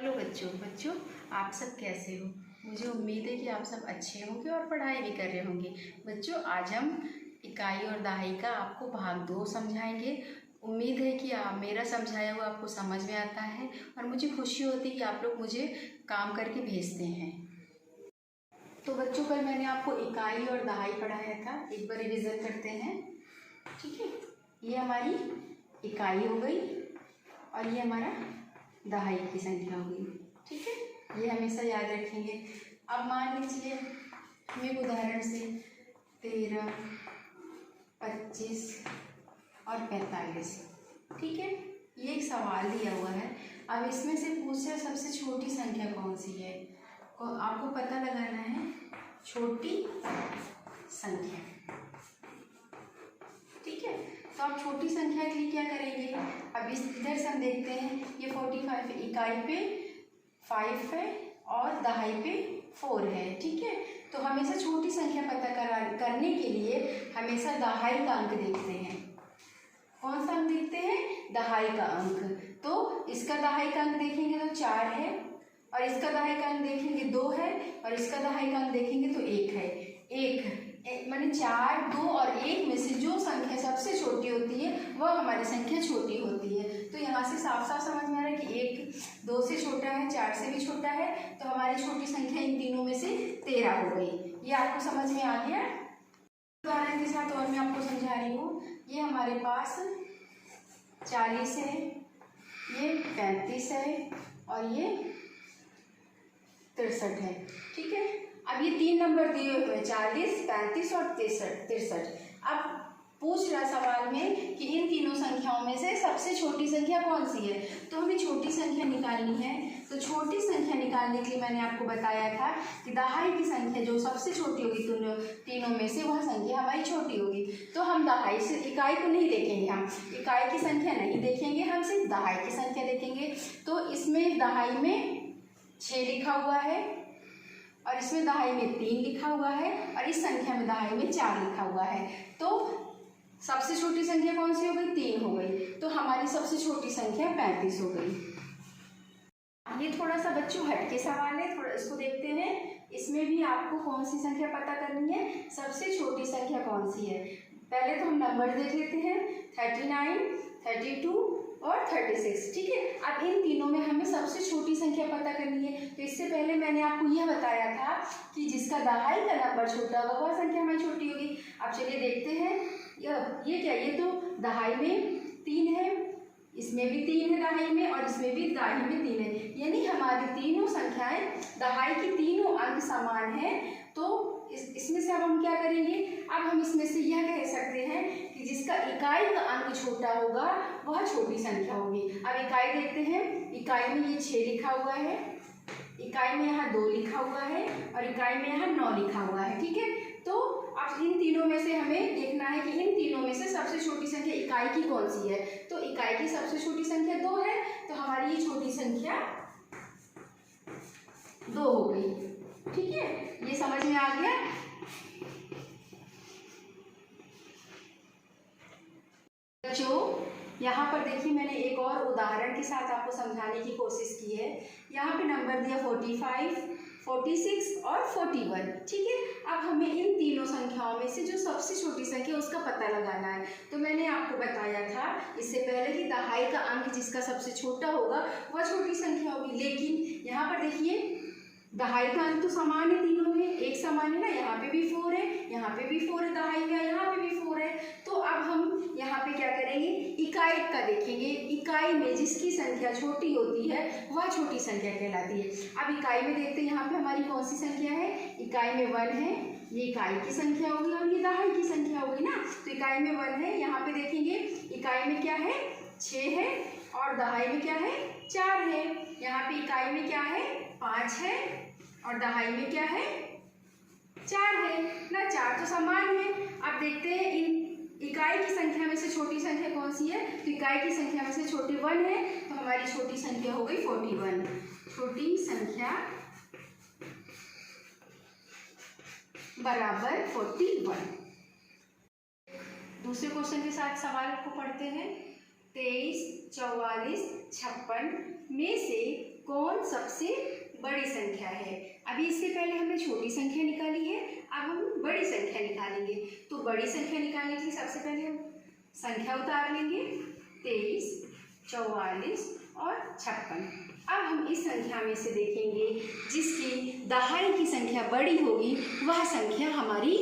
Hello बच्चों आप सब कैसे हो। मुझे उम्मीद है कि आप सब अच्छे होंगे और पढ़ाई भी कर रहे होंगे। बच्चों आज हम इकाई और दहाई का आपको भाग 2 समझाएंगे। उम्मीद है कि आप मेरा समझाया हुआ आपको समझ में आता है और मुझे खुशी होती है कि आप लोग मुझे काम करके भेजते हैं। तो बच्चों कल मैंने आपको इकाई और दहाई पढ़ाया था, एक बार रिविज़न करते हैं। ठीक है, ये हमारी इकाई हो गई और ये हमारा दहाई की संख्या हो गई। ठीक है, ये हमेशा याद रखेंगे। अब मान लीजिए हम एक उदाहरण से 13, 25 और 45, ठीक है, ये एक सवाल दिया हुआ है। अब इसमें से पूछे सबसे छोटी संख्या कौन सी है, आपको पता लगाना है छोटी संख्या। ठीक है, तो आप छोटी संख्या के लिए क्या करेंगे, अब इस इधर से हम देखते हैं ये 45 है, इकाई पे 5 है और दहाई पे 4 है। ठीक है, तो हमेशा छोटी संख्या पता करने के लिए हमेशा दहाई का अंक देखते हैं। कौन सा अंक देखते हैं, दहाई का अंक। तो इसका दहाई का अंक देखेंगे तो 4 है और इसका दहाई का अंक देखेंगे 2 है और इसका दहाई का अंक देखेंगे तो 1 है। माने 4, 2 और 1 में से जो संख्या सबसे छोटी होती है वह हमारी संख्या छोटी होती है। तो यहाँ से साफ साफ समझ में आ रहा है कि 1 2 से छोटा है, 4 से भी छोटा है, तो हमारी छोटी संख्या इन तीनों में से 13 हो गई। ये आपको समझ में आ गया। उदाहरण के साथ और मैं आपको समझा रही हूँ। ये हमारे पास 40 है, ये 35 है और ये 63 है। ठीक है, अब ये 3 नंबर दिए हुए हैं 40, 35 और 63। अब पूछ रहा सवाल में कि इन तीनों संख्याओं में से सबसे छोटी संख्या कौन सी है, तो हमें छोटी संख्या निकालनी है। तो छोटी संख्या निकालने के लिए मैंने आपको बताया था कि दहाई की संख्या जो सबसे छोटी होगी तीनों में से वह संख्या हमारी छोटी होगी। तो हम दहाई से इकाई को नहीं देखेंगे, हम इकाई की संख्या नहीं देखेंगे, हम सिर्फ दहाई की संख्या देखेंगे। तो इसमें दहाई में 6 लिखा हुआ है और इसमें दहाई में 3 लिखा हुआ है और इस संख्या में दहाई में 4 लिखा हुआ है। तो सबसे छोटी संख्या कौन सी हो गई, 3 हो गई। तो हमारी सबसे छोटी संख्या 35 हो गई। ये थोड़ा सा बच्चों हट के सवाल है, थोड़ा इसको देखते हैं। इसमें भी आपको कौन सी संख्या पता करनी है, सबसे छोटी संख्या कौन सी है। पहले तो हम नंबर देख लेते हैं 39, 32 और 36। ठीक है, अब इन तीनों में हमें सबसे छोटी संख्या पता करनी है। तो इससे पहले मैंने आपको यह बताया था कि जिसका दहाई का नंबर छोटा होगा वह संख्या हमारी छोटी होगी। अब चलिए देखते हैं, ये क्या, ये तो दहाई में 3 है, इसमें भी 3 है दहाई में और इसमें भी दहाई में 3 है, यानी हमारी तीनों संख्याएं दहाई की तीनों अंक समान है। तो इसमें से अब हम क्या करेंगे, अब हम इसमें से यह कह सकते हैं कि जिसका इकाई का अंक छोटा होगा वह छोटी संख्या होगी। अब इकाई देखते हैं, इकाई में ये 6 लिखा हुआ है, इकाई में यहाँ 2 लिखा हुआ है और इकाई में यहाँ 9 लिखा हुआ है। ठीक है, तो अब इन तीनों में से हमें देखना है कि इन तीनों में से सबसे छोटी संख्या इकाई की कौन सी है। तो इकाई की सबसे छोटी संख्या 2 है, तो हमारी ये छोटी संख्या 2 हो गई। ठीक है, ये समझ में आ गया। बच्चों यहाँ पर देखिए, मैंने एक और उदाहरण के साथ आपको समझाने की कोशिश की है। यहाँ पे नंबर दिया 45, 46 और 41। ठीक है, अब हमें इन तीनों संख्याओं में से जो सबसे छोटी संख्या उसका पता लगाना है। तो मैंने आपको बताया था इससे पहले कि दहाई का अंक जिसका सबसे छोटा होगा वह छोटी संख्या होगी। लेकिन यहाँ पर देखिए दहाई का अंक तो समान है तीनों में, एक समान है ना, यहाँ पे भी 4 है, यहाँ पे भी 4 है दहाई का, यहाँ पे भी 4 है। तो अब हम यहाँ पे क्या करेंगे, इकाई का देखेंगे। इकाई में जिसकी संख्या छोटी होती है वह छोटी संख्या कहलाती है। अब इकाई में देखते हैं यहाँ पे हमारी कौन सी संख्या है, इकाई में 1 है, ये इकाई की संख्या होगी और ये दहाई की संख्या होगी ना। तो इकाई में 1 है, यहाँ पे देखेंगे इकाई में क्या है 6 है और दहाई में क्या है 4 है। यहाँ पे इकाई में क्या है 5 है और दहाई में क्या है 4 है ना, 4 तो समान है। अब देखते हैं इन इकाई की संख्या में से छोटी संख्या कौन सी है, तो इकाई की संख्या में से छोटी 1 है, तो हमारी छोटी संख्या हो गई 41। छोटी संख्या बराबर 41। दूसरे क्वेश्चन के साथ सवाल को पढ़ते हैं। 23, 44, 56 में से कौन सबसे बड़ी संख्या है। अभी इससे पहले हमने छोटी संख्या निकाली है, अब हम बड़ी संख्या निकालेंगे। तो बड़ी संख्या निकालने के लिए सबसे पहले हम संख्या उतार लेंगे 23, 44 और 56। अब हम इस संख्या में से देखेंगे जिसकी दहाई की संख्या बड़ी होगी वह संख्या हमारी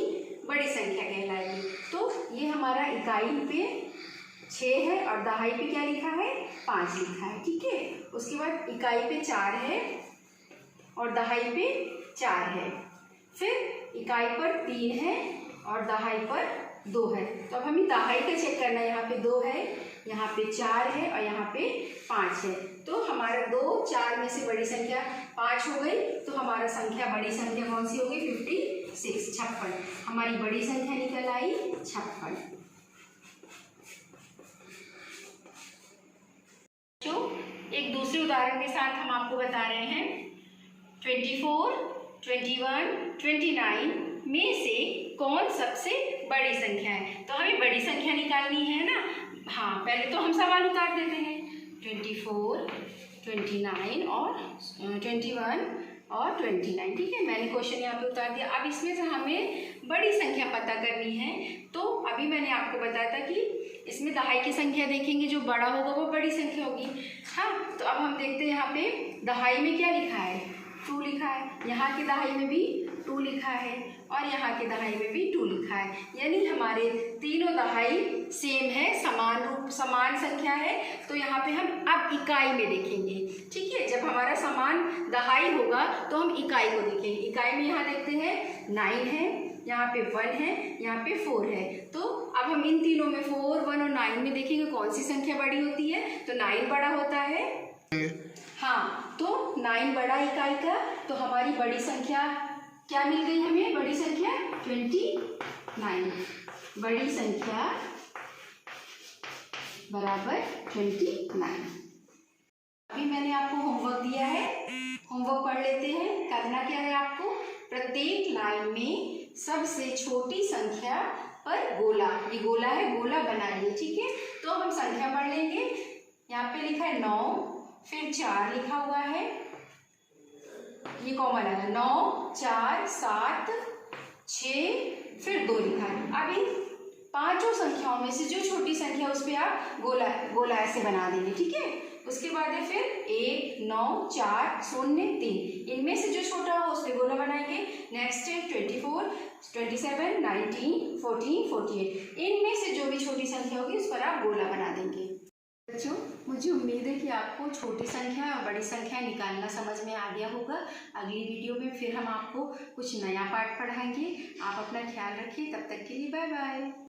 बड़ी संख्या कहलाएगी। तो ये हमारा इकाई पे 6 है और दहाई पे क्या लिखा है 5 लिखा है, ठीक है। उसके बाद इकाई पे 4 है और दहाई पे 4 है। फिर इकाई पर 3 है और दहाई पर 2 है। तो अब हमें दहाई का चेक करना है। यहाँ पे 2 है, यहाँ पे 4 है और यहाँ पे 5 है। तो हमारा 2 4 में से बड़ी संख्या 5 हो गई। तो हमारा संख्या बड़ी संख्या कौन सी हो गई 56, 56। हमारी बड़ी संख्या निकल आई 56। जो एक दूसरे उदाहरण के साथ हम आपको बता रहे हैं 24, 21, 29 में से कौन सबसे बड़ी संख्या है। तो हमें बड़ी संख्या निकालनी है ना। हाँ, पहले तो हम सवाल उतार देते हैं 24, 29 और 21 और 29, ठीक है। मैंने क्वेश्चन यहाँ पे उतार दिया। अब इसमें से हमें बड़ी संख्या पता करनी है। तो अभी मैंने आपको बताया था कि इसमें दहाई की संख्या देखेंगे, जो बड़ा होगा वो बड़ी संख्या होगी। हाँ, तो अब हम देखते हैं यहाँ पे दहाई में क्या लिखा है 2 लिखा है, यहाँ की दहाई में भी 2 लिखा है और यहाँ की दहाई में भी 2 लिखा है। यानी हमारे तीनों दहाई सेम है, समान संख्या है। तो यहाँ पे हम अब इकाई में देखेंगे, ठीक है। जब हमारा समान दहाई होगा तो हम इकाई को देखेंगे। इकाई में यहाँ देखते हैं 9 है, यहाँ पे 1 है, यहाँ पे 4 है। तो अब हम इन तीनों में 4, 1 और 9 में देखेंगे कौन सी संख्या बड़ी होती है। तो 9 बड़ा होता है। हाँ, तो 9 बड़ा इकाई का। तो हमारी बड़ी संख्या क्या मिल गई हमें, बड़ी संख्या 29। बड़ी संख्या बराबर 29। अभी मैंने आपको होमवर्क दिया है, होमवर्क पढ़ लेते हैं। करना क्या है आपको, प्रत्येक लाइन में सबसे छोटी संख्या पर गोला, ये गोला है, गोला बनाइए, ठीक है। तो हम संख्या पढ़ लेंगे। यहाँ पे लिखा है 9, फिर 4 लिखा हुआ है, ये कॉमन है 9, 4, 7, 6, फिर 2 लिखा है। अब इन पांचों संख्याओं में से जो छोटी संख्या उस पर आप गोला ऐसे बना देंगे, ठीक है। उसके बाद है फिर 1, 9, 4, 0, 3, इनमें से जो छोटा हो उस पर गोला बनाएंगे। नेक्स्ट है 24, 27, 19, 14, 48, इनमें से जो भी छोटी संख्या होगी उस पर आप गोला बना देंगे। बच्चों, मुझे उम्मीद है कि आपको छोटी संख्या और बड़ी संख्या निकालना समझ में आ गया होगा। अगली वीडियो में फिर हम आपको कुछ नया पाठ पढ़ाएंगे। आप अपना ख्याल रखिए, तब तक के लिए बाय बाय।